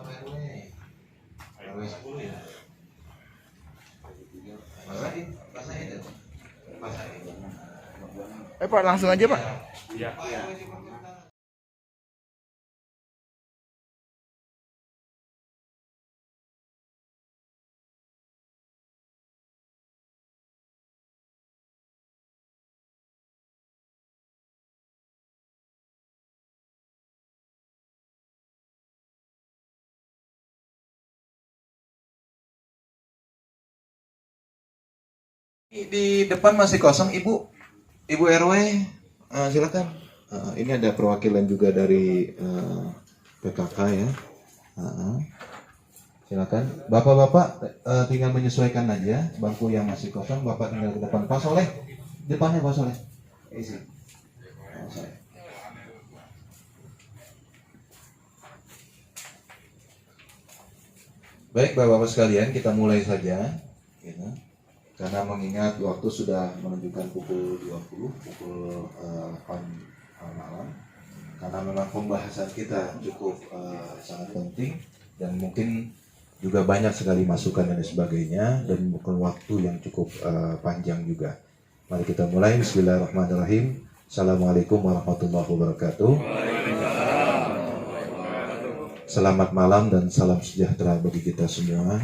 RW 10 ya. Basahin, basahin. Pak, langsung aja Pak. Iya. Di depan masih kosong, Ibu. Ibu RW, silakan. Ini ada perwakilan juga dari PKK ya. Silakan. Bapak-bapak tinggal menyesuaikan aja bangku yang masih kosong. Bapak tinggal ke depan. Pak Soleh, depannya Pak Soleh. Isi. Baik, Bapak-bapak sekalian, kita mulai saja. Gitu. Karena mengingat waktu sudah menunjukkan pukul 20, pukul 8 malam. Karena memang pembahasan kita cukup sangat penting dan mungkin juga banyak sekali masukan dan sebagainya dan bukan waktu yang cukup panjang juga. Mari kita mulai. Bismillahirrahmanirrahim. Assalamualaikum warahmatullahi wabarakatuh. Selamat malam dan salam sejahtera bagi kita semua.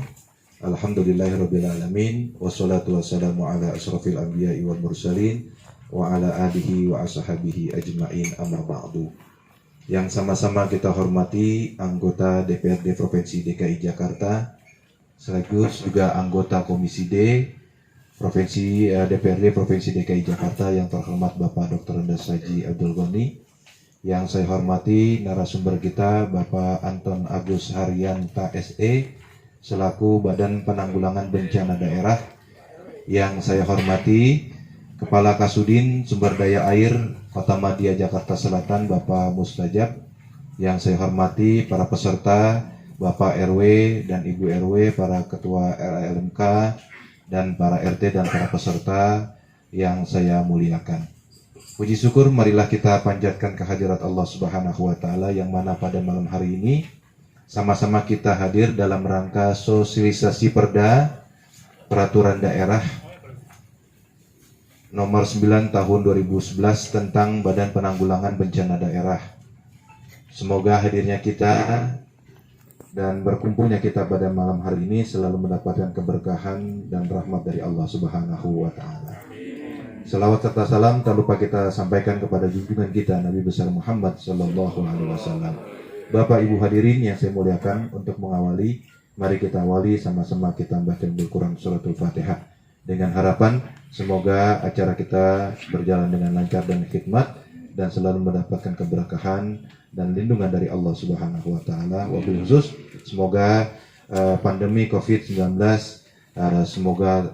Alhamdulillahirrabbilalamin. Wassalatu wassalamu ala asrafil anbiya'i wal mursalin wa ala alihi wa ashabihi ajma'in, amma ba'du. Yang sama-sama kita hormati anggota DPRD Provinsi DKI Jakarta, sekaligus juga anggota Komisi D DPRD Provinsi DKI Jakarta yang terhormat Bapak Dr. Andes Haji Abdul Ghani. Yang saya hormati narasumber kita Bapak Anton Agus Haryanta SE selaku Badan Penanggulangan Bencana Daerah. Yang saya hormati Kepala Kasudin Sumber Daya Air Kota Madia Jakarta Selatan Bapak Mustajab. Yang saya hormati para peserta Bapak RW dan Ibu RW, para Ketua RLMK dan para RT dan para peserta yang saya muliakan. Puji syukur marilah kita panjatkan kehadirat Allah Subhanahu wa taala yang mana pada malam hari ini sama-sama kita hadir dalam rangka sosialisasi Perda Peraturan Daerah nomor 9 tahun 2011 tentang Badan Penanggulangan Bencana Daerah. Semoga hadirnya kita dan berkumpulnya kita pada malam hari ini selalu mendapatkan keberkahan dan rahmat dari Allah Subhanahu wa taala. Salawat serta salam tak lupa kita sampaikan kepada junjungan kita Nabi besar Muhammad sallallahu alaihi wasallam. Bapak Ibu hadirin yang saya muliakan, untuk mengawali, mari kita awali sama-sama kita membaca Al-Quran suratul Fatihah dengan harapan semoga acara kita berjalan dengan lancar dan hikmat dan selalu mendapatkan keberkahan dan lindungan dari Allah Subhanahu wa taala. Wabil khusus semoga pandemi Covid-19 semoga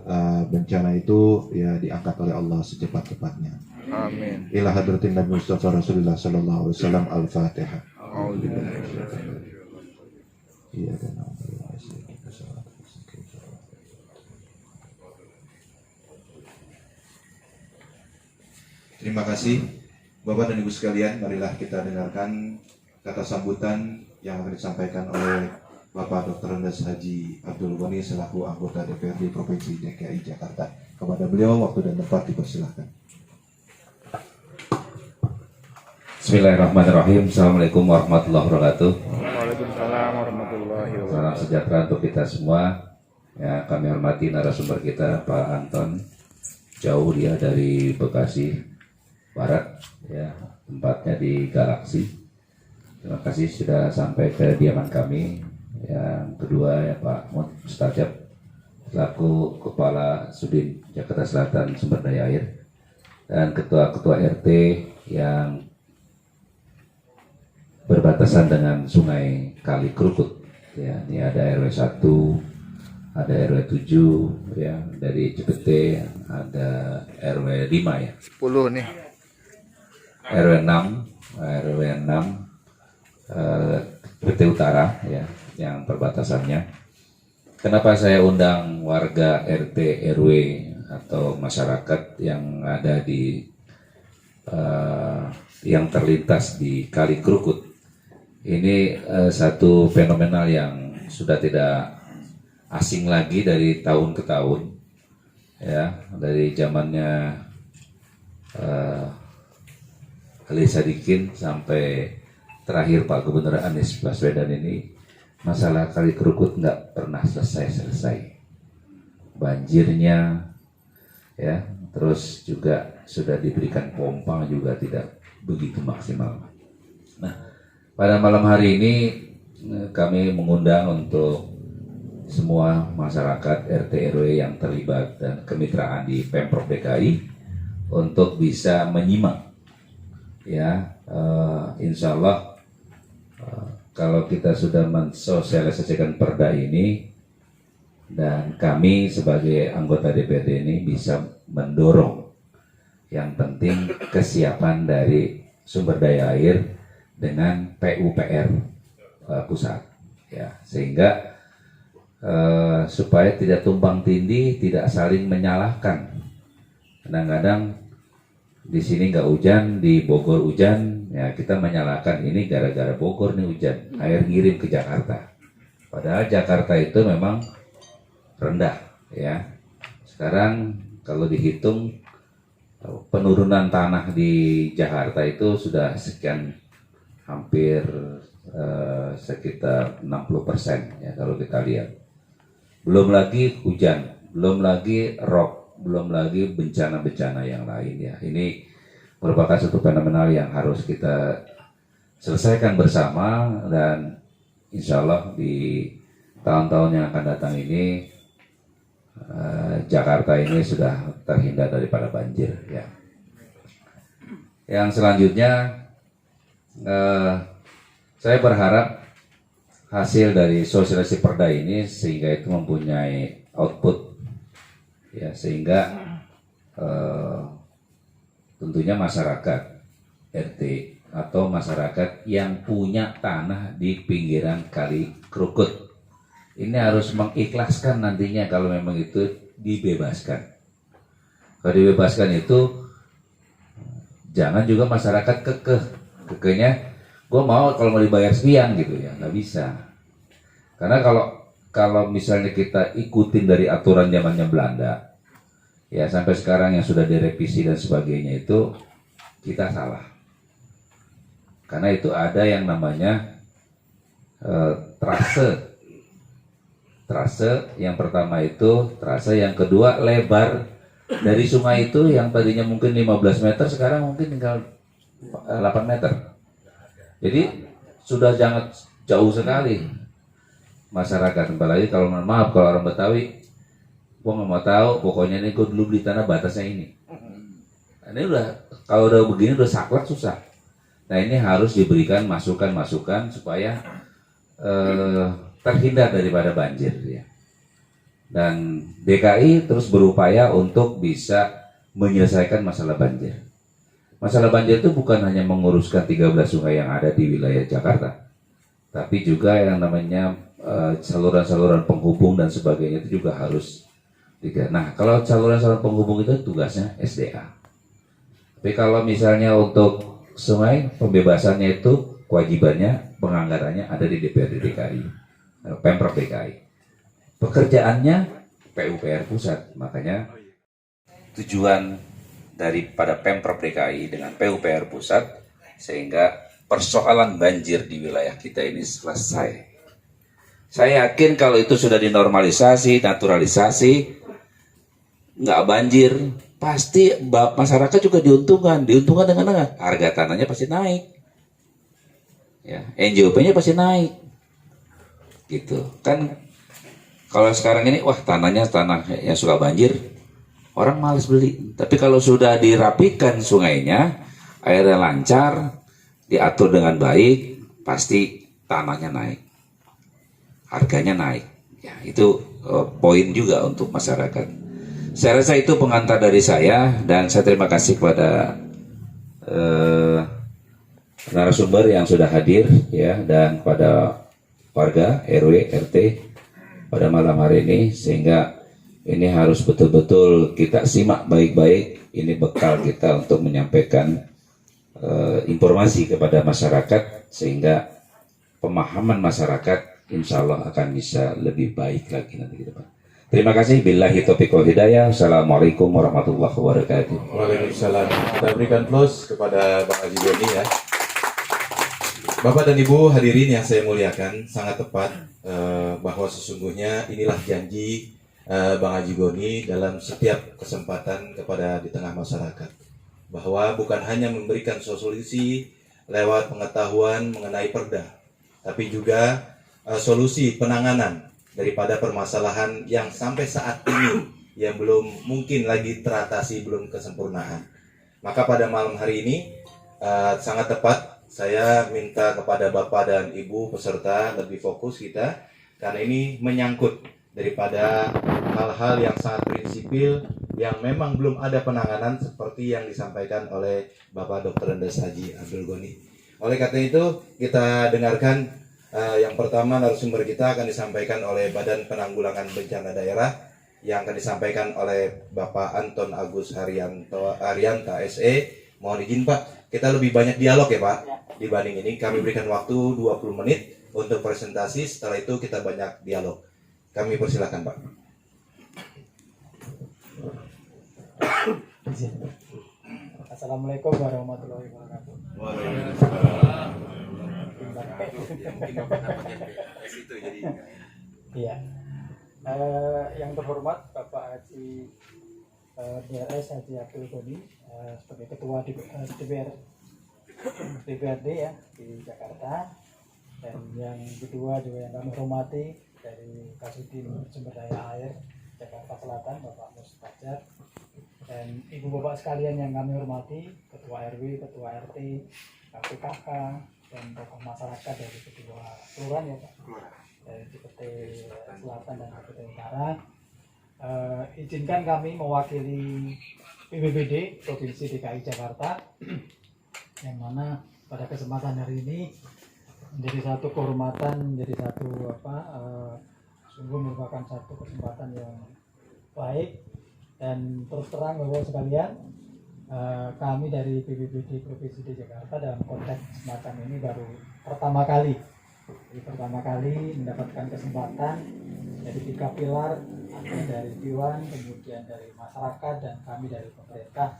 bencana itu ya diangkat oleh Allah secepat-cepatnya. Amin. Ila hadratin Nabi Mustafa Rasulullah sallallahu alaihi wasallam. Al-Fatihah. Terima kasih Bapak dan Ibu sekalian, marilah kita dengarkan kata sambutan yang akan disampaikan oleh Bapak Dr. Andes Haji Abdul Ghani selaku anggota DPRD Provinsi DKI Jakarta. Kepada beliau waktu dan tempat dipersilahkan. Bismillahirrahmanirrahim. Assalamualaikum warahmatullahi wabarakatuh. Waalaikumsalam warahmatullahi wabarakatuh. Salam sejahtera untuk kita semua. Ya, kami hormati narasumber kita Pak Anton. Jauh dia dari Bekasi Barat, ya, tempatnya di Galaksi. Terima kasih sudah sampai ke kediaman kami. Yang kedua ya Pak Mustajab selaku Kepala Sudin Jakarta Selatan Sumber Daya Air, dan ketua-ketua RT yang berbatasan dengan Sungai Kali Krukut. Ya, ini ada RW 1, ada RW 7 ya, dari Cipete, ada RW 5 ya. 10 nih. RW 6, RW 6 Cipete Utara ya, yang perbatasannya. Kenapa saya undang warga RT RW atau masyarakat yang ada di yang terlintas di Kali Krukut? Ini satu fenomenal yang sudah tidak asing lagi dari tahun ke tahun, ya, dari zamannya Ali Sadikin sampai terakhir Pak Gubernur Anies Baswedan ini, masalah Kali Kerukut nggak pernah selesai. Banjirnya, ya, terus juga sudah diberikan pompa juga tidak begitu maksimal. Nah, pada malam hari ini kami mengundang untuk semua masyarakat RT RW yang terlibat dan kemitraan di Pemprov DKI untuk bisa menyimak, ya, insya Allah kalau kita sudah mensosialisasikan perda ini dan kami sebagai anggota DPRD ini bisa mendorong yang penting kesiapan dari sumber daya air dengan PUPR pusat, ya, sehingga supaya tidak tumpang tindih, tidak saling menyalahkan. Kadang-kadang di sini nggak hujan, di Bogor hujan, ya kita menyalahkan ini gara-gara Bogor nih hujan, air ngirim ke Jakarta. Padahal Jakarta itu memang rendah, ya. Sekarang kalau dihitung penurunan tanah di Jakarta itu sudah sekian, hampir sekitar 60%, ya kalau kita lihat. Belum lagi hujan, belum lagi rob, belum lagi bencana-bencana yang lain, ya. Ini merupakan satu fenomenal yang harus kita selesaikan bersama, dan insya Allah di tahun-tahun yang akan datang ini Jakarta ini sudah terhindar daripada banjir, ya. Yang selanjutnya saya berharap hasil dari sosialisasi perda ini sehingga itu mempunyai output, ya, sehingga tentunya masyarakat RT atau masyarakat yang punya tanah di pinggiran Kali Kerukut ini harus mengikhlaskan nantinya kalau memang itu dibebaskan. Kalau dibebaskan itu jangan juga masyarakat kekehnya gue mau kalau mau dibayar sekian gitu, ya, nggak bisa. Karena kalau misalnya kita ikutin dari aturan zamannya Belanda, ya, sampai sekarang yang sudah direvisi dan sebagainya, itu kita salah. Karena itu ada yang namanya trase yang pertama itu trase, yang kedua lebar dari sungai itu yang tadinya mungkin 15 meter sekarang mungkin tinggal 8 meter. Jadi sudah sangat jauh sekali masyarakat. Apalagi kalau, maaf, kalau orang Betawi, gua nggak mau tahu, pokoknya ini gua dulu beli tanah batasnya ini. Ini udah, kalau udah begini udah saklek susah. Nah, ini harus diberikan masukan-masukan supaya terhindar daripada banjir, ya. Dan DKI terus berupaya untuk bisa menyelesaikan masalah banjir. Masalah banjir itu bukan hanya menguruskan 13 sungai yang ada di wilayah Jakarta, tapi juga yang namanya saluran-saluran penghubung dan sebagainya itu juga harus Nah, kalau saluran-saluran penghubung itu tugasnya SDA. Tapi kalau misalnya untuk sungai, pembebasannya itu kewajibannya, penganggarannya ada di DPRD DKI, Pemprov DKI. Pekerjaannya PUPR pusat. Makanya tujuan daripada Pemprov DKI dengan PUPR pusat sehingga persoalan banjir di wilayah kita ini selesai. Saya yakin kalau itu sudah dinormalisasi, naturalisasi, nggak banjir, pasti masyarakat juga diuntungkan dengan harga tanahnya pasti naik, ya, NJOP-nya pasti naik, gitu kan. Kalau sekarang ini, wah, tanah yang suka banjir, orang malas beli. Tapi kalau sudah dirapikan sungainya, airnya lancar, diatur dengan baik, pasti tanahnya naik, harganya naik, ya. Itu poin juga untuk masyarakat. Saya rasa itu pengantar dari saya, dan saya terima kasih kepada narasumber yang sudah hadir, ya, dan kepada warga RW RT pada malam hari ini, sehingga ini harus betul-betul kita simak baik-baik. Ini bekal kita untuk menyampaikan informasi kepada masyarakat sehingga pemahaman masyarakat insya Allah akan bisa lebih baik lagi nanti ke depan. Terima kasih. Billahi taufiq wal hidayah. Assalamualaikum warahmatullahi wabarakatuh. Waalaikumsalam. Kita berikan close kepada Bang Haji Goni ya. Bapak dan Ibu hadirin yang saya muliakan, sangat tepat bahwa sesungguhnya inilah janji Bang Haji Goni dalam setiap kesempatan kepada di tengah masyarakat, bahwa bukan hanya memberikan solusi lewat pengetahuan mengenai perda, tapi juga solusi penanganan daripada permasalahan yang sampai saat ini yang belum mungkin lagi teratasi, belum kesempurnaan. Maka pada malam hari ini sangat tepat saya minta kepada Bapak dan Ibu peserta lebih fokus kita, karena ini menyangkut daripada hal-hal yang sangat prinsipil yang memang belum ada penanganan seperti yang disampaikan oleh Bapak Dr. Andes Haji Abdul Goni. Oleh karena itu kita dengarkan yang pertama narasumber kita akan disampaikan oleh Badan Penanggulangan Bencana Daerah yang akan disampaikan oleh Bapak Anton Agus Haryanta SE. Mohon izin Pak, kita lebih banyak dialog ya Pak dibanding ini. Kami berikan waktu 20 menit untuk presentasi, setelah itu kita banyak dialog. Kami persilakan Pak. Assalamualaikum warahmatullahi wabarakatuh. Iya. Yang terhormat Bapak Haji DRS Haji Abdul Goni sebagai Ketua DPRD ya di Jakarta, dan yang kedua juga yang kami hormati dari Kasudin Sumber Daya Air Jakarta Selatan Bapak Mustajab, dan ibu bapak sekalian yang kami hormati, Ketua RW, Ketua RT, KPKK, dan tokoh masyarakat dari kedua kelurahan ya Pak, dari Cipete Selatan dan Cipete Utara. Izinkan kami mewakili BPBD Provinsi DKI Jakarta yang mana pada kesempatan hari ini menjadi satu kehormatan, menjadi satu sungguh merupakan satu kesempatan yang baik. Dan terus terang Bapak sekalian, kami dari BPBD Provinsi DKI Jakarta dalam konteks semacam ini baru pertama kali mendapatkan kesempatan dari 3 pilar, dari Dewan, kemudian dari masyarakat, dan kami dari pemerintah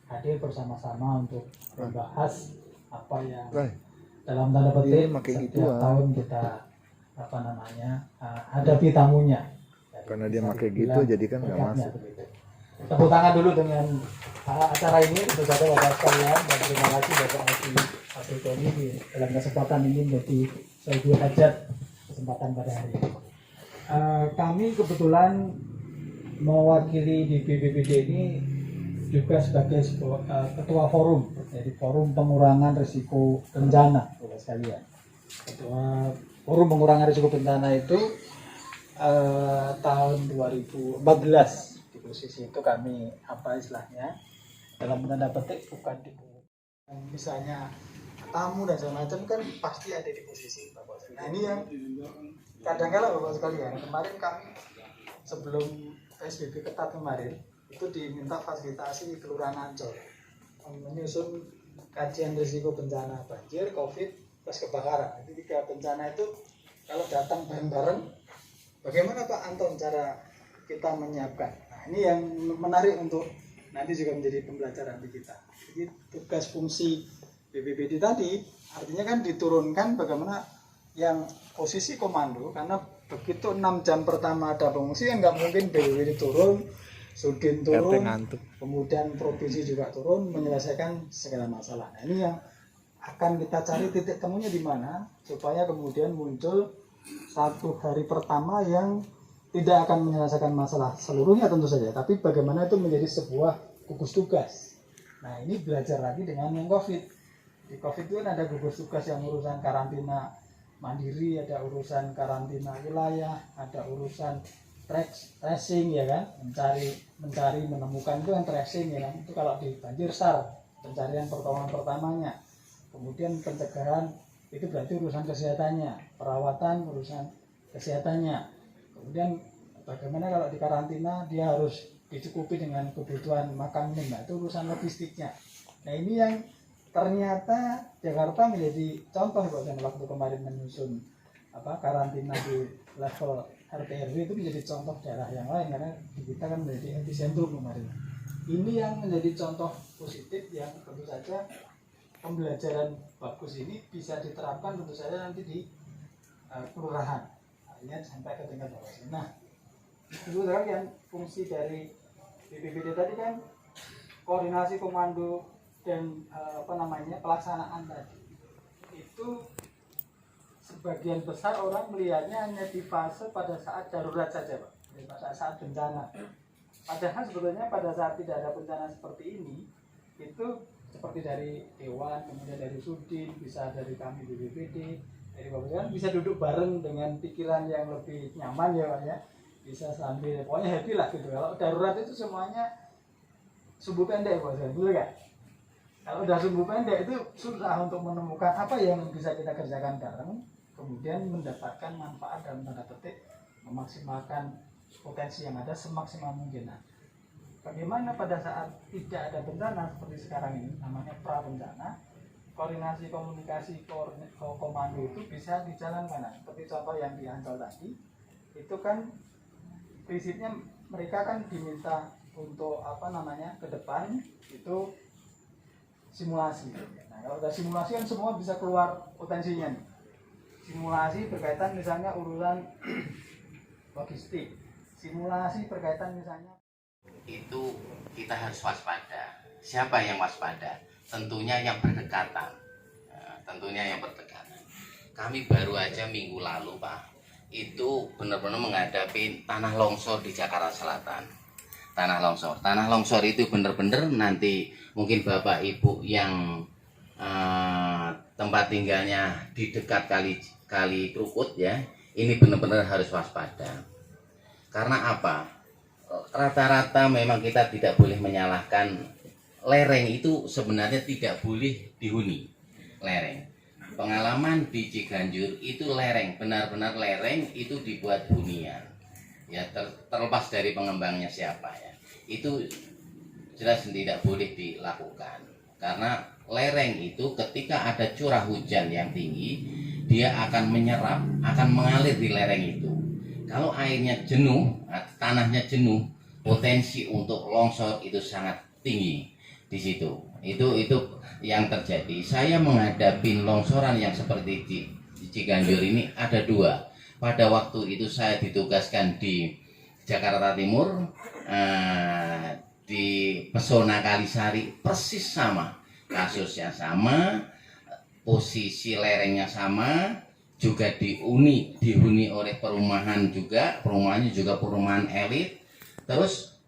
hadir bersama-sama untuk membahas apa yang dalam tanda petik setiap tahun kita hadapi tamunya. Karena dia pakai gitu jadi kan nggak masuk. Tepuk tangan dulu dengan acara ini untuk saja Bapak sekalian, dan terima kasih Bapak Haji Abdul Goni dalam kesempatan ini menjadi Sayyidul Hajat kesempatan pada hari ini. Kami kebetulan mewakili di BPBD ini juga sebagai ketua forum, jadi forum pengurangan risiko bencana Bapak sekalian. Ketua forum pengurangan risiko bencana itu tahun 2014 di posisi itu kami istilahnya dalam tanda petik bukan di misalnya tamu dan segala macam kan pasti ada di posisi Bapak sekalian. Nah ini yang kadang-kala Bapak sekalian, kemarin kami sebelum PSBB ketat kemarin itu diminta fasilitasi Kelurahan Ancol menyusun kajian risiko bencana banjir, COVID, plus kebakaran. Jadi 3 bencana itu kalau datang bareng-bareng, bagaimana Pak Anton cara kita menyiapkan? Nah ini yang menarik untuk nanti juga menjadi pembelajaran di kita. Jadi tugas fungsi BPBD tadi artinya kan diturunkan bagaimana yang posisi komando, karena begitu 6 jam pertama ada pengungsi kan nggak mungkin BPBD turun, Sudin turun, kemudian provinsi juga turun menyelesaikan segala masalah. Nah ini yang akan kita cari titik temunya di mana supaya kemudian muncul 1 hari pertama yang tidak akan menyelesaikan masalah seluruhnya tentu saja, tapi bagaimana itu menjadi sebuah gugus tugas. Nah ini belajar lagi dengan yang COVID. Di COVID itu kan ada gugus tugas yang urusan karantina mandiri, ada urusan karantina wilayah, ada urusan tracing ya kan, mencari menemukan itu kan tracing ya kan, itu kalau di banjir SAR, pencarian pertolongan pertamanya. Kemudian pencegahan itu berarti urusan kesehatannya, perawatan urusan kesehatannya. Kemudian bagaimana kalau di karantina dia harus dicukupi dengan kebutuhan makan minum, nah itu urusan logistiknya. Nah ini yang ternyata Jakarta menjadi contoh waktu kemarin menyusun karantina di level RT RW itu menjadi contoh daerah yang lain, karena di kita kan menjadi epicentrum kemarin. Ini yang menjadi contoh positif yang tentu saja pembelajaran bagus ini bisa diterapkan tentu saja nanti di kelurahan, artinya sampai ke tingkat bawah. Nah, itu yang fungsi dari BPBD tadi kan koordinasi komando dan pelaksanaan tadi itu sebagian besar orang melihatnya hanya di fase pada saat darurat saja, Pak, pada saat bencana. Padahal sebetulnya pada saat tidak ada bencana seperti ini, itu seperti dari Dewan, kemudian dari Sudin, bisa dari kami BPBD, dari Bapak bisa duduk bareng dengan pikiran yang lebih nyaman ya Pak ya, bisa sambil pokoknya happy lah gitu. Kalau darurat itu semuanya sumbu pendek Pak, betul kan? Kalau udah sumbu pendek itu susah untuk menemukan apa yang bisa kita kerjakan bareng, kemudian mendapatkan manfaat dalam tanda petik, memaksimalkan potensi yang ada semaksimal mungkin. Nah, bagaimana pada saat tidak ada bencana seperti sekarang ini, namanya pra bencana, koordinasi komunikasi komando itu bisa dijalankan. Nah, seperti contoh yang di Ancol tadi, itu kan prinsipnya mereka kan diminta untuk ke depan itu simulasi. Nah, kalau udah simulasi kan semua bisa keluar potensinya nih. Simulasi berkaitan misalnya urusan logistik, simulasi berkaitan misalnya itu kita harus waspada. Siapa yang waspada? Tentunya yang berdekatan. Tentunya yang berdekatan. Kami baru aja minggu lalu Pak, itu benar-benar menghadapi tanah longsor di Jakarta Selatan. Tanah longsor itu benar-benar nanti mungkin Bapak Ibu yang tempat tinggalnya di dekat kali Krukut ya, ini benar-benar harus waspada. Karena apa? Rata-rata memang kita tidak boleh menyalahkan, lereng itu sebenarnya tidak boleh dihuni. Lereng, pengalaman di Ciganjur itu lereng, benar-benar lereng itu dibuat hunian ya, terlepas dari pengembangnya siapa ya, itu jelas tidak boleh dilakukan. Karena lereng itu ketika ada curah hujan yang tinggi, dia akan menyerap, akan mengalir di lereng itu. Kalau airnya jenuh, tanahnya jenuh, potensi untuk longsor itu sangat tinggi di situ. Itu yang terjadi. Saya menghadapi longsoran yang seperti di Ciganjur ini ada dua. Pada waktu itu saya ditugaskan di Jakarta Timur, di Pesona Kalisari, persis sama, kasusnya sama, posisi lerengnya sama, juga dihuni oleh perumahan juga, perumahannya juga perumahan elit. Terus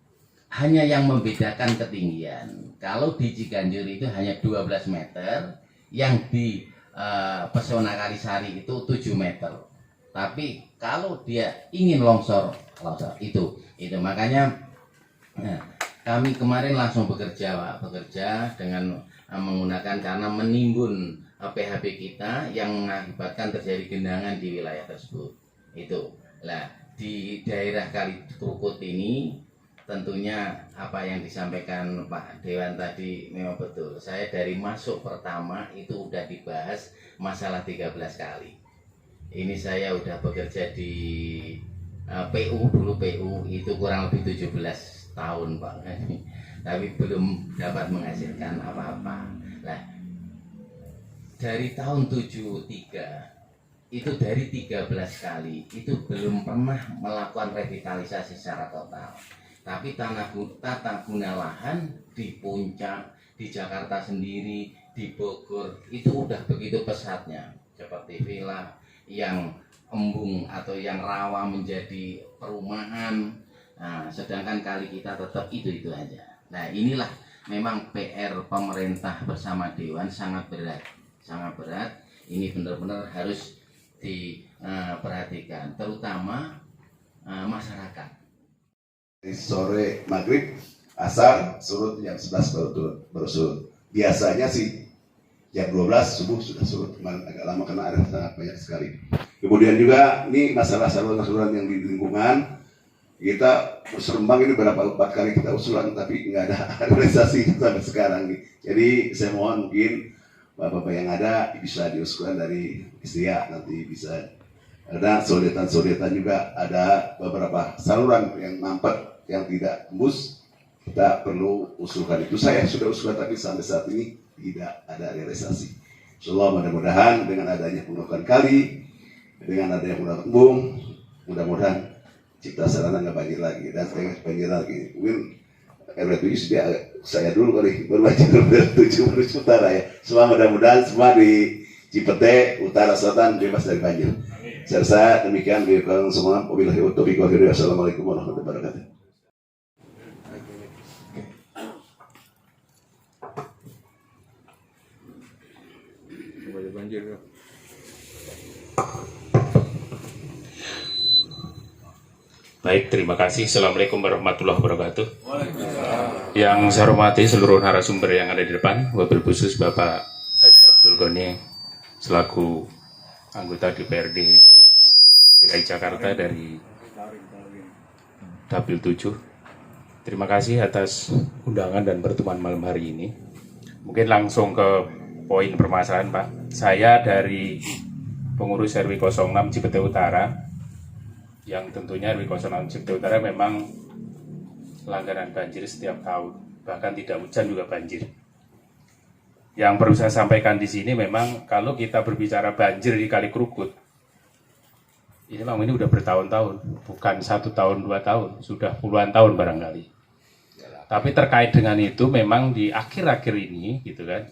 hanya yang membedakan ketinggian. Kalau di Ciganjur itu hanya 12 meter, yang di Pesona Kalisari itu 7 meter. Tapi kalau dia ingin longsor itu makanya kami kemarin langsung bekerja dengan menggunakan, karena menimbun PHB kita yang mengakibatkan terjadi genangan di wilayah tersebut. Itu lah di daerah Kali Krukut ini tentunya apa yang disampaikan Pak Dewan tadi memang betul. Saya dari masuk pertama itu udah dibahas masalah 13 kali. Ini saya udah bekerja di PU, dulu PU itu kurang lebih 17 tahun Pak, tapi belum dapat menghasilkan apa-apa. Nah, dari tahun 73 itu dari 13 kali itu belum pernah melakukan revitalisasi secara total. Tapi tata guna lahan di Puncak, di Jakarta sendiri, di Bogor itu udah begitu pesatnya, seperti villa yang embung atau yang rawa menjadi perumahan. Nah, sedangkan kali kita tetap itu aja. Nah, inilah memang PR pemerintah bersama Dewan sangat berat. Ini benar-benar harus diperhatikan, terutama masyarakat. Sore maghrib, asar surut, jam 11 baru surut. Biasanya sih jam 12 subuh sudah surut, agak lama karena ada sangat banyak sekali. Kemudian juga ini masalah saluran-saluran yang di lingkungan, kita Serembang ini berapa 4 kali kita usulan tapi nggak ada realisasi sampai sekarang nih. Jadi saya mohon mungkin bapak-bapak yang ada bisa diusulkan dari SDA, nanti bisa ada sodetan juga, ada beberapa saluran yang mampet yang tidak tembus, kita perlu usulkan itu. Saya sudah usulkan tapi sampai saat ini tidak ada realisasi. Insyaallah mudah-mudahan dengan adanya pembangunan kali, dengan adanya pembangunan embung, mudah-mudahan Cipta Sarana nggak banjir lagi, dan banjir lagi. Mungkin RW7 saya dulu kali berbanjir RW7 menuju utara ya. Semua mudah-mudahan semua di Cipete utara selatan bebas dari banjir. Saya rasa demikian bagi semua. Wabillahi taufiq wal hidayah. Assalamualaikum warahmatullahi wabarakatuh. Banjir. Baik, terima kasih. Assalamualaikum warahmatullahi wabarakatuh. Yang saya hormati seluruh narasumber yang ada di depan, wabil khusus Bapak Haji Abdul Ghani selaku anggota DPRD DKI Jakarta dari Dapil 7. Terima kasih atas undangan dan pertemuan malam hari ini. Mungkin langsung ke poin permasalahan, Pak. Saya dari pengurus RW 06 Cipete Utara, yang tentunya RW 06 Cipete Utara memang langganan banjir setiap tahun, bahkan tidak hujan juga banjir. Yang perlu saya sampaikan di sini memang kalau kita berbicara banjir di Kali Krukut, ini memang ini udah bertahun-tahun, bukan 1 tahun 2 tahun, sudah puluhan tahun barangkali. Tapi terkait dengan itu memang di akhir-akhir ini gitu kan,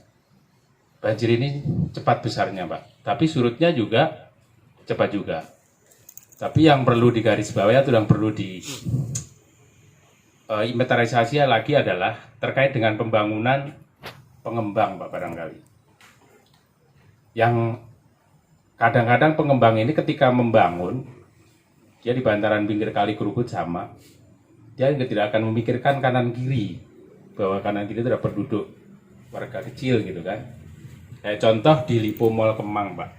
banjir ini cepat besarnya Pak, tapi surutnya juga cepat juga. Tapi yang perlu digarisbawahi atau yang perlu di inventarisasi lagi adalah terkait dengan pembangunan pengembang Pak barangkali. Yang kadang-kadang pengembang ini ketika membangun, dia di bantaran pinggir Kali Krukut sama, dia tidak akan memikirkan kanan kiri, bahwa kanan kiri itu ada penduduk warga kecil gitu kan. Kayak contoh di Lipo Mall Kemang Pak.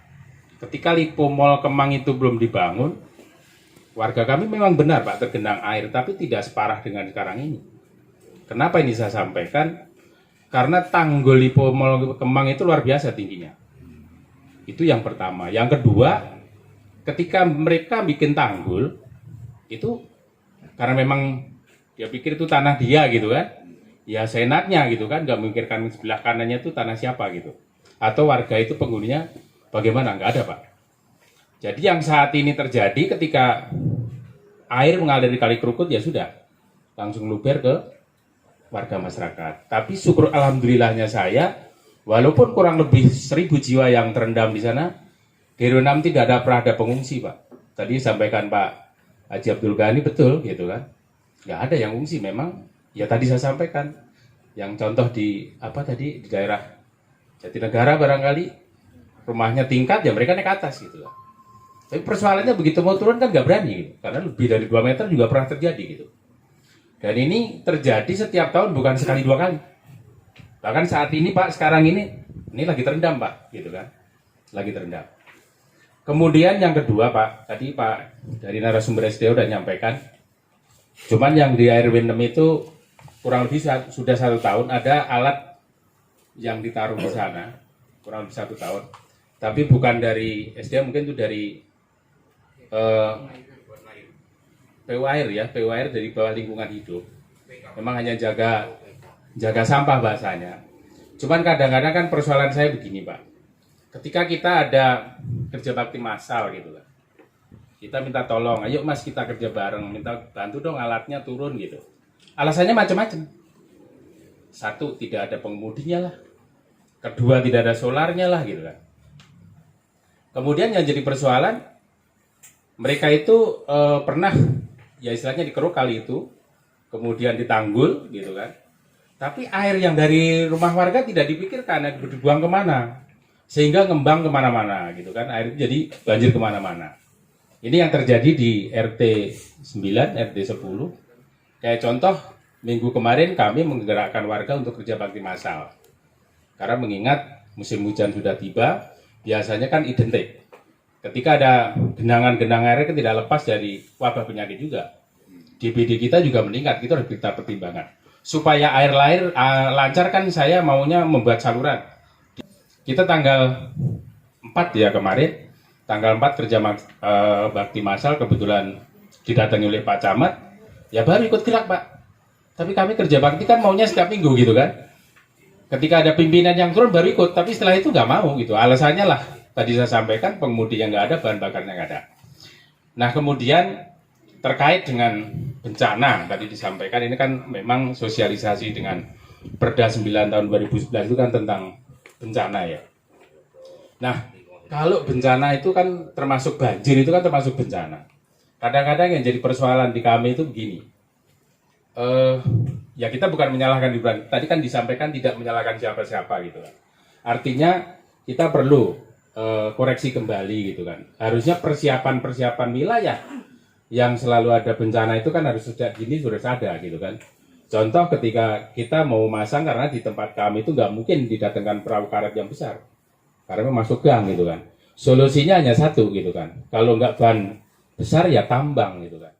Ketika Lipo Mall Kemang itu belum dibangun, warga kami memang benar Pak tergenang air, tapi tidak separah dengan sekarang ini. Kenapa ini saya sampaikan? Karena tanggul Lipo Mall Kemang itu luar biasa tingginya. Itu yang pertama. Yang kedua, ketika mereka bikin tanggul, itu karena memang dia pikir itu tanah dia gitu kan. Ya seenaknya gitu kan, nggak memikirkan sebelah kanannya itu tanah siapa gitu. Atau warga itu penghuninya bagaimana? Nggak ada Pak. Jadi yang saat ini terjadi ketika air mengalir di Kali Krukut ya sudah langsung luber ke warga masyarakat. Tapi syukur alhamdulillahnya saya, walaupun kurang lebih 1.000 jiwa yang terendam di sana, di RW 6 tidak pernah ada pengungsi Pak. Tadi sampaikan Pak Haji Abdul Ghani betul gitu kan, nggak ada yang ngungsi memang. Ya tadi saya sampaikan, yang contoh di apa tadi di daerah Jatinegara barangkali rumahnya tingkat ya mereka naik ke atas gitu kan. Tapi persoalannya begitu mau turun kan nggak berani gitu. Karena lebih dari 2 meter juga pernah terjadi gitu. Dan ini terjadi setiap tahun bukan sekali 2 kali. Bahkan saat ini Pak sekarang ini lagi terendam Pak gitu kan. Lagi terendam. Kemudian yang kedua Pak, tadi Pak dari narasumber SDO udah nyampaikan. Cuman yang di RW 6 itu kurang lebih sudah 1 tahun ada alat yang ditaruh di sana. Kurang lebih 1 tahun. Tapi bukan dari SDO, mungkin itu dari PUAir ya, PUAir dari bawah lingkungan hidup. Memang hanya jaga sampah bahasanya. Cuman kadang-kadang kan persoalan saya begini Pak. Ketika kita ada kerja bakti massal gitu kan. Kita minta tolong, ayo Mas kita kerja bareng, minta bantu dong alatnya turun gitu. Alasannya macam-macam. 1, tidak ada pengemudinya lah. Kedua, tidak ada solarnya lah gitu kan. Kemudian yang jadi persoalan, mereka itu pernah ya istilahnya dikeruk kali itu, kemudian ditanggul gitu kan. Tapi air yang dari rumah warga tidak dipikirkan, dibuang kemana, sehingga ngembang kemana-mana gitu kan. Air itu jadi banjir kemana-mana. Ini yang terjadi di RT 9, RT 10. Kayak contoh, minggu kemarin kami menggerakkan warga untuk kerja bakti massal. Karena mengingat musim hujan sudah tiba, biasanya kan identik. Ketika ada genangan-genangan air kan tidak lepas dari wabah penyakit juga. DBD kita juga meningkat, itu harus kita pertimbangkan. Supaya air lancar kan saya maunya membuat saluran. kita tanggal 4 ya kemarin, tanggal 4 kerja bakti massal kebetulan didatangi oleh Pak Camat, ya baru ikut gerak Pak. Tapi kami kerja bakti kan maunya setiap minggu gitu kan. Ketika ada pimpinan yang turun baru ikut, tapi setelah itu nggak mau gitu. Alasannya lah, tadi saya sampaikan pengemudi yang nggak ada, bahan bakarnya nggak ada. Nah kemudian terkait dengan bencana, tadi disampaikan ini kan memang sosialisasi dengan Perda 9 tahun 2011 itu kan tentang bencana ya. Nah, kalau bencana itu kan termasuk banjir itu kan termasuk bencana. Kadang-kadang yang jadi persoalan di kami itu begini. Ya kita bukan menyalahkan Gibran. Tadi kan disampaikan tidak menyalahkan siapa-siapa gitu kan. Artinya kita perlu koreksi kembali gitu kan. Harusnya persiapan wilayah yang selalu ada bencana itu kan harus sejak dini sudah ada gitu kan. Contoh ketika kita mau masang, karena di tempat kami itu nggak mungkin didatangkan perahu karet yang besar karena masuk gang gitu kan. Solusinya hanya satu gitu kan. Kalau nggak ban besar ya tambang gitu kan.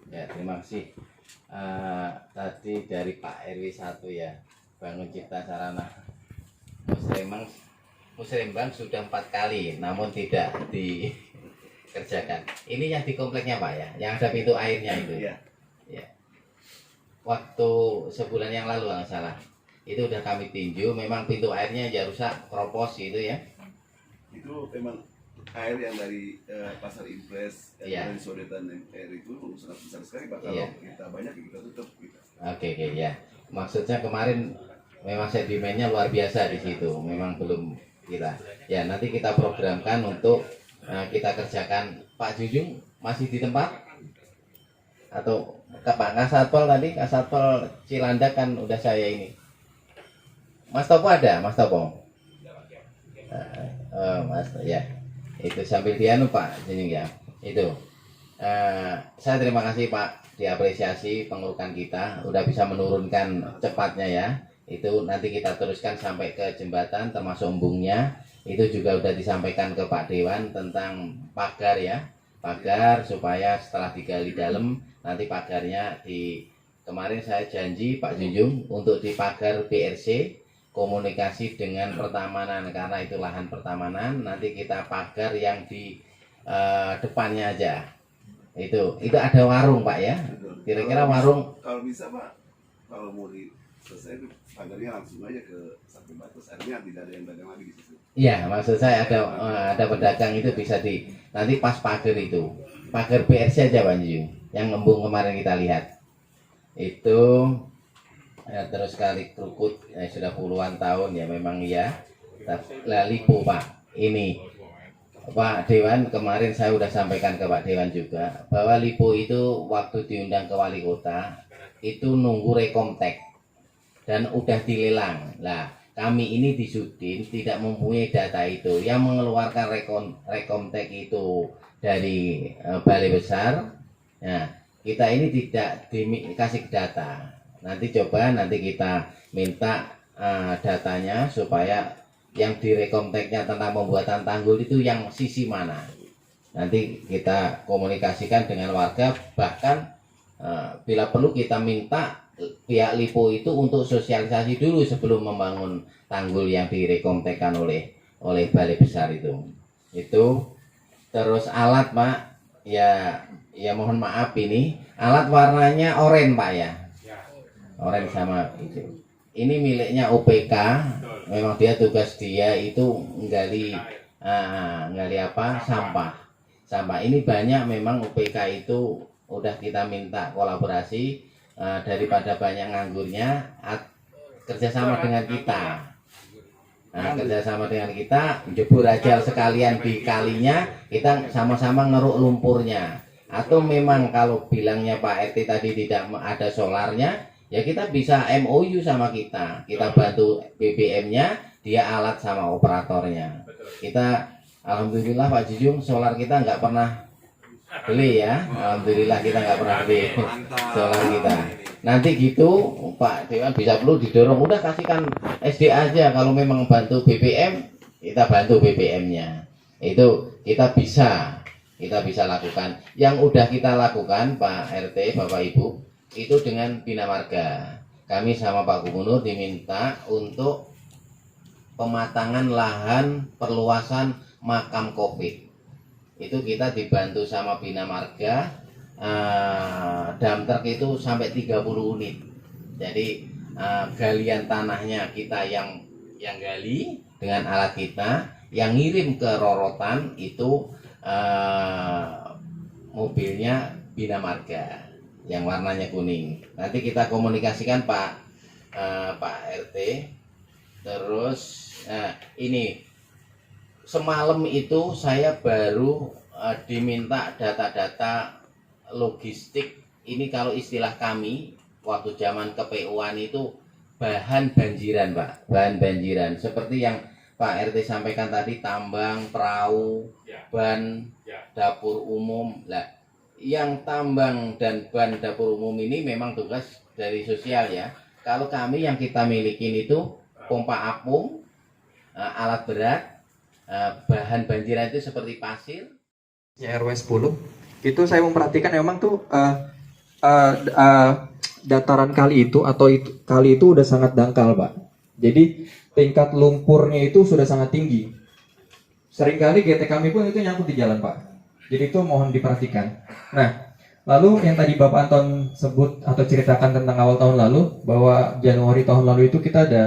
Ya, terima kasih. Tadi dari Pak RW 1 ya, Bangun Cipta Sarana Musrembang sudah 4 kali, namun tidak dikerjakan. Ini yang di kompleknya Pak ya, yang ada pintu airnya itu. Iya. Ya. Waktu sebulan yang lalu nggak salah, itu udah kami tinjau, memang pintu airnya ya rusak, kropos gitu ya. Itu memang air yang dari pasar impres, Iya. dari sodetan air itu sangat besar sekali Pak. Kalau Iya. kita banyak kita tutup kita. Oke ya. Maksudnya kemarin memang sedimennya luar biasa di situ, memang belum kita. Ya nanti kita programkan untuk kita kerjakan. Pak Jujung masih di tempat? Atau Pak Kasatpol tadi, Kasatpol Cilandak kan udah saya ini. Mas Topo ada, Mas Topo? Mas ya. Itu sambil dianu Pak Jujung ya. Itu. Saya terima kasih Pak, diapresiasi pengurukan kita udah bisa menurunkan cepatnya ya. Itu nanti kita teruskan sampai ke jembatan termasuk embungnya. Itu juga udah disampaikan ke Pak Dewan tentang pagar ya, pagar supaya setelah digali dalam nanti pagarnya kemarin saya janji Pak Junjung untuk di pagar BRC komunikasi dengan pertamanan, karena itu lahan pertamanan, nanti kita pagar yang di depannya aja. Itu ada warung Pak ya, kira-kira warung Kalau bisa Pak, kalau mau selesai itu pagarnya langsung aja ke satu batas, artinya tidak ada yang dagang lagi di situ. iya, maksud saya ada pedagang itu bisa nanti pas pagar itu, pagar BRC aja Pak Junjung, yang embung kemarin kita lihat itu ya, terus kali Krukut ya, sudah puluhan tahun ya memang ya. Lipo Pak, ini Pak Dewan kemarin saya udah sampaikan ke Pak Dewan juga bahwa Lipo itu waktu diundang ke wali kota itu nunggu rekomtek dan udah dilelang. Nah kami ini di Sudin tidak mempunyai data itu. Yang mengeluarkan rekomtek itu dari balai besar. Nah kita ini tidak dikasih data. Nanti kita minta datanya supaya yang direkomteknya tentang pembuatan tanggul itu yang sisi mana. Nanti kita komunikasikan dengan warga, bahkan bila perlu kita minta pihak Lipo itu untuk sosialisasi dulu sebelum membangun tanggul yang direkomtekkan oleh balai besar itu. Terus alat Pak, ya mohon maaf ini alat warnanya oranye Pak ya. Oranye sama itu. Ini miliknya OPK. Memang dia tugas dia itu nggali sampah. Ini banyak memang OPK itu udah kita minta kolaborasi daripada banyak nganggurnya kerjasama dengan kita. Kerjasama dengan kita jebur aja sekalian di kalinya, kita sama-sama ngeruk lumpurnya. Atau memang kalau bilangnya Pak RT tadi tidak ada solarnya, ya kita bisa MOU sama kita bantu BBM-nya, dia alat sama operatornya. Kita alhamdulillah Pak Jujung solar kita nggak pernah beli ya, alhamdulillah kita nggak pernah beli solar kita. Nanti gitu Pak Dewan bisa perlu didorong, udah kasihkan SDA aja, kalau memang bantu BBM kita bantu BBM-nya. Itu kita bisa lakukan. Yang udah kita lakukan Pak RT Bapak Ibu itu dengan Bina Marga. kami sama Pak Gubernur diminta untuk pematangan lahan perluasan makam COVID. Itu kita dibantu sama Bina Marga, dump truck itu sampai 30 unit. Jadi galian tanahnya kita yang gali dengan alat kita, yang ngirim ke Rorotan itu mobilnya Bina Marga yang warnanya kuning. Nanti kita komunikasikan Pak RT. Terus ini semalam itu saya baru diminta data-data logistik. Ini kalau istilah kami waktu zaman ke-PU-an itu bahan banjiran, Pak. Bahan banjiran seperti yang Pak RT sampaikan tadi, tambang, perahu, ban, dapur umum. Lah, yang tambang dan ban dapur umum ini memang tugas dari sosial ya. Kalau kami yang kita milikin itu pompa apung, alat berat, bahan banjiran itu seperti pasir. Ya, RW 10 itu saya memperhatikan memang tuh dataran kali itu kali itu udah sangat dangkal, Pak. Jadi tingkat lumpurnya itu sudah sangat tinggi. Seringkali GT kami pun itu nyangkut di jalan, Pak. Jadi itu mohon diperhatikan. Nah, lalu yang tadi Bapak Anton sebut atau ceritakan tentang awal tahun lalu, bahwa Januari tahun lalu itu kita ada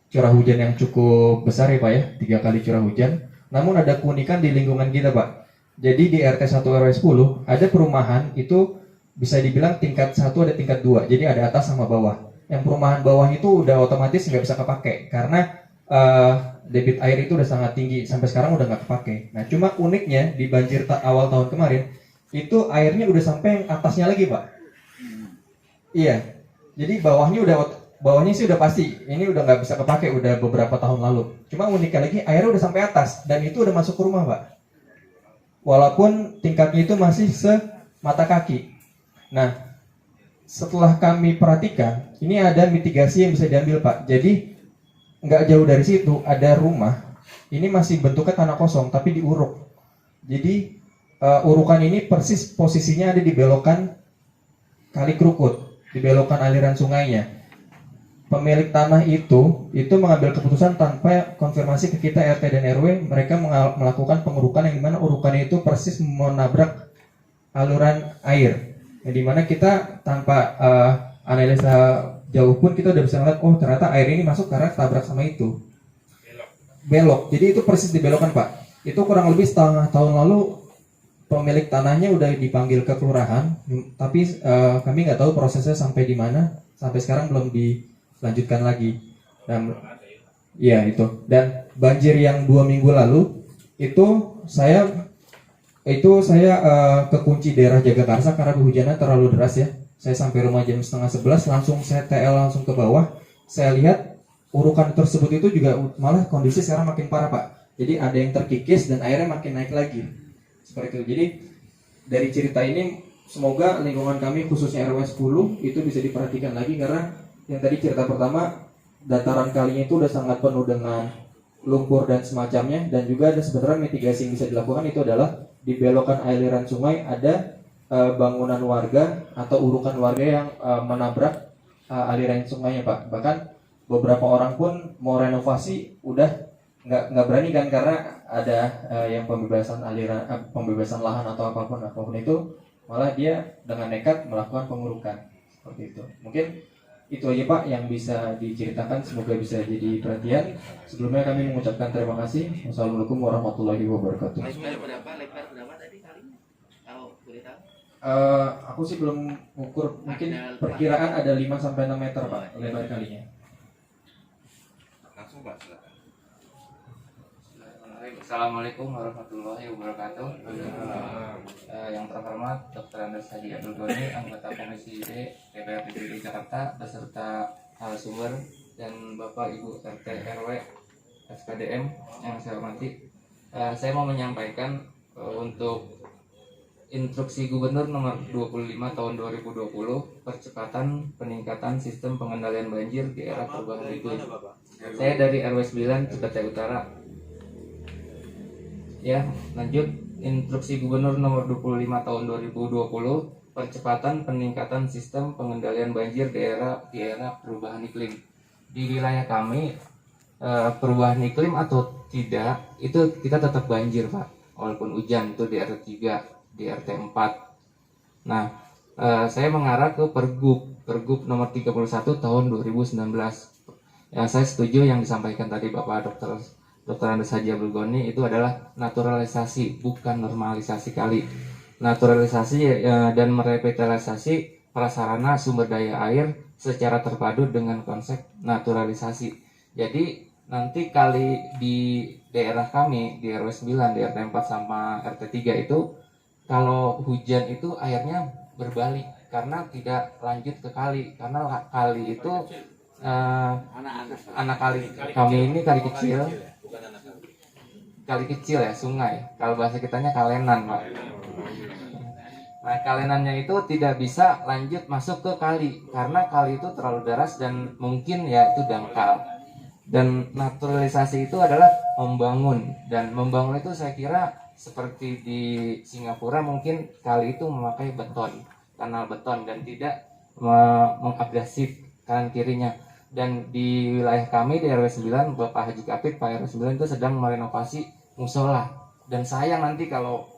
curah hujan yang cukup besar ya Pak ya, 3 kali curah hujan. Namun ada keunikan di lingkungan kita, Pak. Jadi di RT 1 RW 10 ada perumahan itu bisa dibilang tingkat 1 ada tingkat 2. Jadi ada atas sama bawah. Yang perumahan bawah itu udah otomatis nggak bisa kepake karena debit air itu udah sangat tinggi, sampai sekarang udah nggak kepake. Nah, cuma uniknya di banjir awal tahun kemarin itu airnya udah sampai yang atasnya lagi, Pak. Iya. Jadi bawahnya sih udah pasti ini udah nggak bisa kepake, udah beberapa tahun lalu. Cuma uniknya lagi airnya udah sampai atas dan itu udah masuk ke rumah, Pak. Walaupun tingkatnya itu masih semata kaki. Nah, setelah kami perhatikan, ini ada mitigasi yang bisa diambil, Pak. Jadi nggak jauh dari situ ada rumah, ini masih bentuknya tanah kosong tapi diuruk. Jadi urukan ini persis posisinya ada di belokan Kali Krukut, di belokan aliran sungainya. Pemilik tanah itu mengambil keputusan tanpa konfirmasi ke kita RT dan RW. Mereka melakukan pengurukan yang dimana urukannya itu persis menabrak aluran air, yang dimana kita tanpa analisa jauh pun kita udah bisa ngeliat, oh ternyata air ini masuk karena tabrak sama itu. Belok. Jadi itu persis dibelokan, Pak. Itu kurang lebih setengah tahun lalu pemilik tanahnya udah dipanggil ke kelurahan, tapi kami nggak tahu prosesnya sampai di mana. Sampai sekarang belum dilanjutkan lagi. Dan iya itu. Dan banjir yang 2 minggu lalu itu saya kekunci daerah Jagakarsa karena hujannya terlalu deras ya. Saya sampai rumah jam 10:30, langsung saya TL langsung ke bawah. Saya lihat urukan tersebut itu juga malah kondisi sekarang makin parah, Pak. Jadi ada yang terkikis dan airnya makin naik lagi. Seperti itu. Jadi dari cerita ini semoga lingkungan kami khususnya RW 10 itu bisa diperhatikan lagi, karena yang tadi cerita pertama dataran kalinya itu udah sangat penuh dengan lumpur dan semacamnya, dan juga ada sebenarnya mitigasi yang bisa dilakukan itu adalah di belokan aliran sungai ada bangunan warga atau urukan warga yang menabrak aliran sungainya, Pak. Bahkan beberapa orang pun mau renovasi udah nggak berani kan, karena ada yang pembebasan lahan atau apapun itu, malah dia dengan nekat melakukan pengurukan seperti itu. Mungkin itu aja, Pak, yang bisa diceritakan, semoga bisa jadi perhatian. Sebelumnya kami mengucapkan terima kasih. Wassalamualaikum warahmatullahi wabarakatuh. Lebar berapa tadi kalinya? Kalau boleh tahu? Aku sih belum ukur, mungkin perkiraan ada 5-6 meter, Pak, lebar kalinya. Langsung, Pak, silakan. Assalamualaikum warahmatullahi wabarakatuh. Yang terhormat Dr. Andes Haji Abdul Ghani, anggota Komisi D DPR DPD Jakarta, beserta narasumber dan Bapak Ibu RT RW SPDM yang saya hormati. Saya mau menyampaikan untuk Instruksi Gubernur nomor 25 tahun 2020 percepatan peningkatan sistem pengendalian banjir di era perubahan iklim. Saya dari RW 9 Cipete Utara. Ya, lanjut. Instruksi Gubernur nomor 25 tahun 2020 percepatan peningkatan sistem pengendalian banjir di era perubahan iklim. Di wilayah kami perubahan iklim atau tidak itu kita tetap banjir Pak, walaupun hujan itu di RT 3, di RT 4. Nah, saya mengarah ke Pergub nomor 31 tahun 2019. Ya, saya setuju yang disampaikan tadi Bapak Dr. Andes Haji Abdul Ghani, itu adalah naturalisasi, bukan normalisasi kali. Naturalisasi dan merevitalisasi prasarana sumber daya air secara terpadu dengan konsep naturalisasi. Jadi nanti kali di daerah kami, di RW 9, di RT 4 sama RT 3 itu, kalau hujan itu airnya berbalik karena tidak lanjut ke kali, karena kali itu anak kali kami ini kali kecil ya, sungai, kalau bahasa kitanya kalenan Pak. Nah, kalenannya itu tidak bisa lanjut masuk ke kali karena kali itu terlalu deras dan mungkin ya itu dangkal. Dan naturalisasi itu adalah membangun, dan membangun itu saya kira seperti di Singapura mungkin kali itu memakai beton, kanal beton, dan tidak mengabrasif kanan kirinya. Dan di wilayah kami di RW 9, Bapak Haji Kapit, Pak RW 9 itu sedang merenovasi musola, dan sayang nanti kalau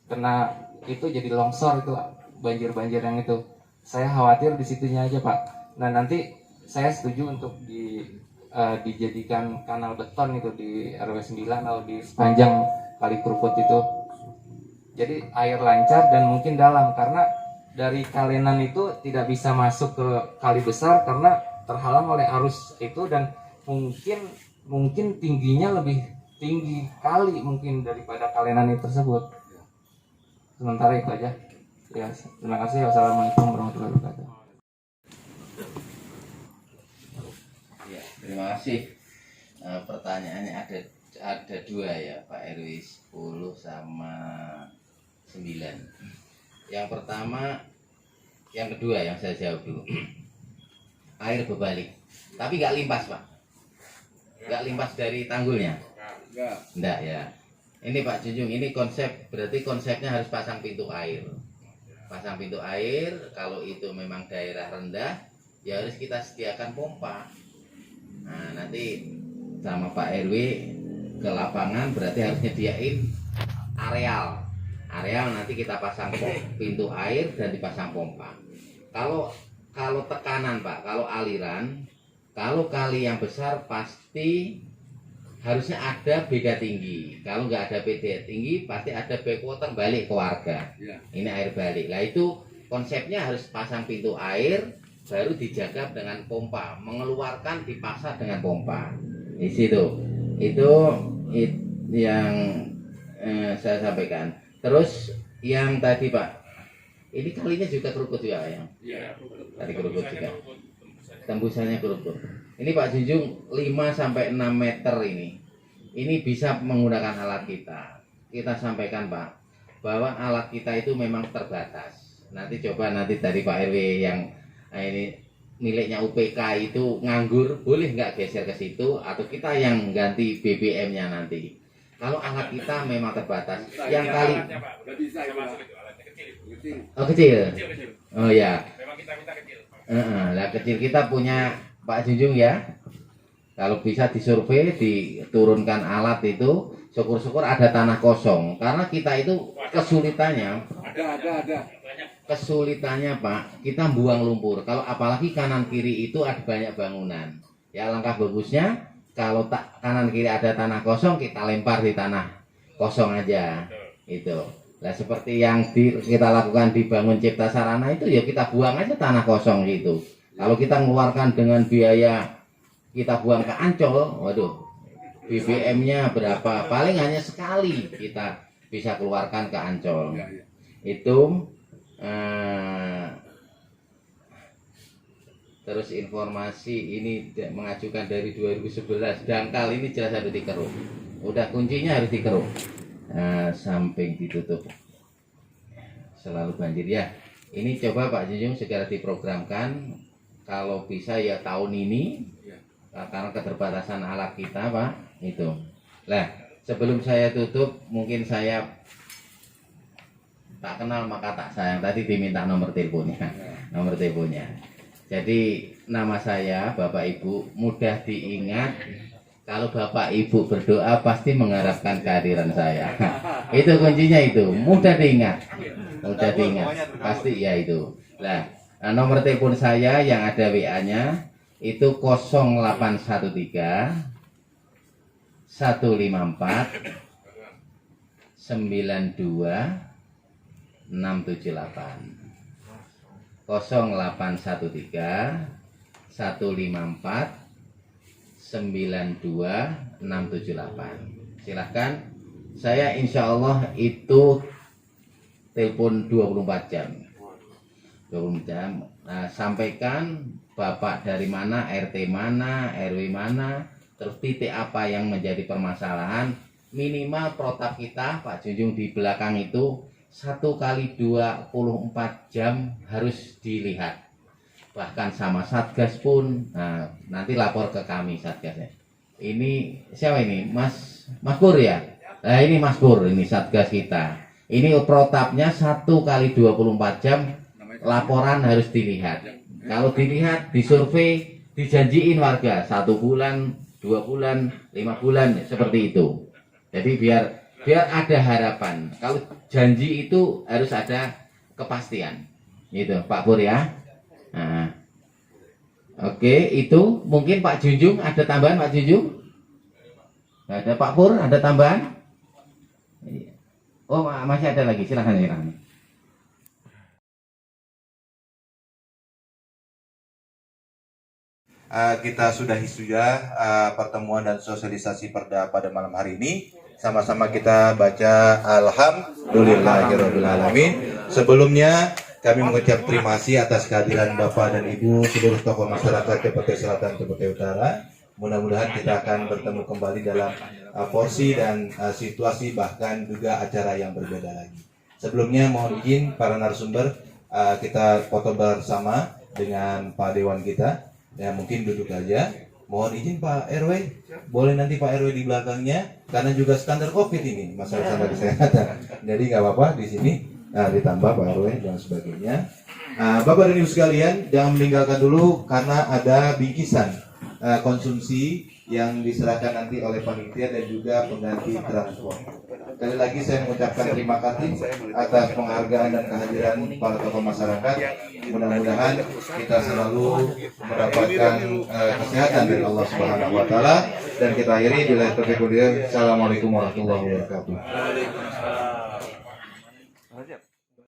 kena itu jadi longsor, itu banjir-banjir yang itu. Saya khawatir di situnya aja Pak. Nah, nanti saya setuju untuk dijadikan kanal beton itu di RW 9 atau di sepanjang Kali Kerukut itu. Jadi air lancar dan mungkin dalam, karena dari kalenan itu tidak bisa masuk ke kali besar karena terhalang oleh arus itu, dan mungkin tingginya lebih tinggi kali mungkin daripada kalenan itu tersebut. Sementara itu aja. Ya, terima kasih. Wassalamualaikum warahmatullahi wabarakatuh. Ya, terima kasih. Pertanyaannya ada dua ya, Pak RW 10 sama 9. Yang pertama, yang kedua yang saya jawab dulu. Air berbalik, tapi nggak limpas Pak, nggak limpas dari tanggulnya, enggak ya. Ini Pak Junjung, ini berarti konsepnya harus pasang pintu air. Pasang pintu air, kalau itu memang daerah rendah, ya harus kita sediakan pompa. Nah, nanti sama Pak RW ke lapangan berarti harus nyediain areal nanti kita pasang pintu air dan dipasang pompa. Kalau tekanan Pak, kalau aliran, kalau kali yang besar pasti harusnya ada beda tinggi. Kalau nggak ada beda tinggi, pasti ada backwater balik ke warga. Ini air balik. Nah, itu konsepnya harus pasang pintu air, baru dijaga dengan pompa, mengeluarkan dipasang dengan pompa. Di situ. Itu yang saya sampaikan. Terus yang tadi Pak, ini kalinya juga kerukut juga yang? Iya, tadi kerukut juga. Tembusannya kerukut. Ini Pak Junjung 5-6 meter ini. Ini bisa menggunakan alat kita. Kita sampaikan Pak, bahwa alat kita itu memang terbatas. Nanti dari Pak RW yang ini miliknya UPK itu nganggur, boleh nggak geser ke situ, atau kita yang ganti BBM-nya nanti. Kalau alat kita memang terbatas, yang kali kecil. Oh ya. Memang kita minta kecil. Lah kecil kita punya Pak Junjung ya. Kalau bisa disurvei, diturunkan alat itu, syukur-syukur ada tanah kosong. Karena kita itu kesulitannya. Ada. Kesulitannya Pak, kita buang lumpur. Kalau apalagi kanan kiri itu ada banyak bangunan. Ya langkah bagusnya kalau kanan kiri ada tanah kosong, kita lempar di tanah kosong aja. Itu. Nah seperti yang kita lakukan di Bangun Cipta Sarana itu, ya kita buang aja tanah kosong gitu. Kalau kita mengeluarkan dengan biaya kita buang ke Ancol, waduh, BBM-nya berapa? Paling hanya sekali kita bisa keluarkan ke Ancol. Itu terus informasi ini mengajukan dari 2011. Dangkal ini jelas harus dikeruk. Udah kuncinya harus dikeruk. Samping ditutup. Selalu banjir ya. Ini coba Pak Junjung segera diprogramkan. Kalau bisa ya tahun ini. Karena keterbatasan alat kita Pak. Itu. Nah sebelum saya tutup, mungkin saya tak kenal maka tak sayang. Tadi diminta nomor teleponnya. Nomor teleponnya. Jadi nama saya Bapak Ibu mudah diingat. Kalau Bapak Ibu berdoa pasti mengharapkan kehadiran saya. Itu kuncinya itu, mudah diingat. Mudah diingat. Pasti ya itu. Nah, nomor telepon saya yang ada WA-nya itu 0813 154 92 678 0813 154 92678. Silahkan, saya insya Allah itu telepon 24 jam. 24 jam. Nah, sampaikan Bapak dari mana, RT mana, RW mana, terus titik apa yang menjadi permasalahan. Minimal protap kita Pak Junjung di belakang itu 1 kali 24 jam harus dilihat. Bahkan sama Satgas pun, nah, nanti lapor ke kami Satgasnya. Ini siapa ini? Mas Pur ya? Nah ini Mas Pur, ini Satgas kita. Ini protapnya 1 kali 24 jam laporan harus dilihat. Kalau dilihat, disurvei, dijanjiin warga 1 bulan, 2 bulan, 5 bulan, seperti itu. Jadi biar ada harapan. Kalau janji itu harus ada kepastian. Gitu Pak Pur ya. Nah, oke, itu mungkin Pak Junjung ada tambahan Pak Junjung? Nggak ada Pak Pur, ada tambahan? Oh masih ada lagi, silahkan. Kita sudahi pertemuan dan sosialisasi perda pada malam hari ini. Sama-sama kita baca Alhamdulillahirabbil alamin. Sebelumnya kami mengucap terima kasih atas kehadiran Bapak dan Ibu seluruh tokoh masyarakat Cipete Selatan, Cipete Utara. Mudah-mudahan kita akan bertemu kembali dalam porsi dan situasi bahkan juga acara yang berbeda lagi. Sebelumnya mohon izin para narasumber kita foto bersama dengan Pak Dewan kita. Ya mungkin duduk aja. Mohon izin Pak RW, boleh nanti Pak RW di belakangnya karena juga standar COVID ini masalah standar kesehatan. Jadi nggak apa-apa di sini. Nah, ditambah Pak RW dan sebagainya. Bapak dan Ibu sekalian, jangan meninggalkan dulu karena ada bingkisan konsumsi yang diserahkan nanti oleh panitia dan juga pengganti transport. Sekali lagi saya mengucapkan terima kasih atas penghargaan dan kehadiran para tokoh masyarakat. Mudah-mudahan kita selalu mendapatkan kesehatan dari Allah Subhanahu wa taala dan kita akhiri bila terkebudaya. Assalamualaikum warahmatullahi wabarakatuh.